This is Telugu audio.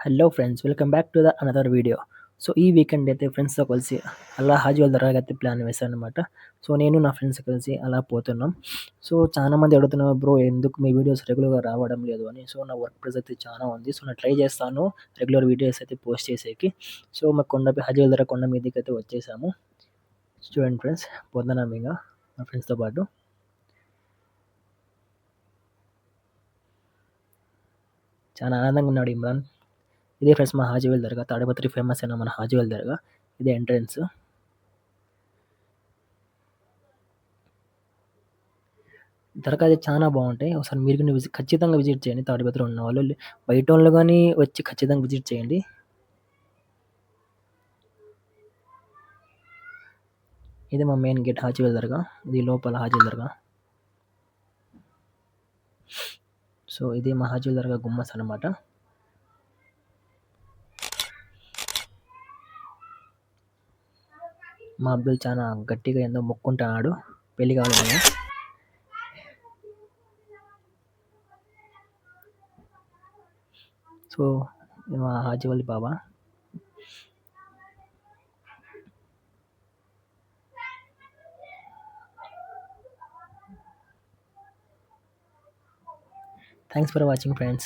Hello friends welcome back to another video. So ఈ వీకెండ్ అయితే ఫ్రెండ్స్‌తో కలిసి అలా హాజీవాల్ దర్గాకైతే ప్లాన్ వేశాననమాట. సో నేను నా ఫ్రెండ్స్ కలిసి అలా పోతున్నాం. సో చాలామంది అడుగుతున్నారు బ్రో ఎందుకు మీ వీడియోస్ రెగ్యులర్‌గా రావడం లేదు అని. సో నా వర్క్ ప్రెషర్ అయితే చాలా ఉంది. సో నేను ట్రై చేస్తాను రెగ్యులర్ వీడియోస్ అయితే పోస్ట్ చేసేకి. సో మా హాజీవాల్ దర్గా కొండ మీదకైతే వచ్చేసాము. చూడండి ఫ్రెండ్స్ పోతున్నాం ఇంగ మా ఫ్రెండ్స్‌తో పాటు. చాలా ఆనందంగా ఉన్నాడు ఇమ్రాన్. ఇదే ఫ్రెండ్స్ మా హాజీవాల్ దర్గా. తాడిపత్రి ఫేమస్ అయిన మన హాజీవాల్ దర్గా. ఇదే ఎంట్రన్స్. దర్గా అయితే చానా బావుంటాయి. ఒకసారి మీరు గాని ఖచ్చితంగా విజిట్ చేయండి తాడిపత్రిలో ఉన్నవాళ్ళు. బయటోళ్ళు గాని వచ్చి ఖచ్చితంగా విజిట్ చేయండి. ఇది మా మెయిన్ గేట్ హాజీవాల్ దర్గా. ఇది లోపల హాజీవాల్ దర్గా. సో ఇది మా హాజీవాల్ దర్గా గుమ్మస్ అన్నమాట. మా అబ్దుల్ చానా గట్టిగా ఏందో మొక్కుంటున్నాడు. పెళ్లి కావాలని. సో ఇది మా Hajiwal Baba. Thanks for watching friends.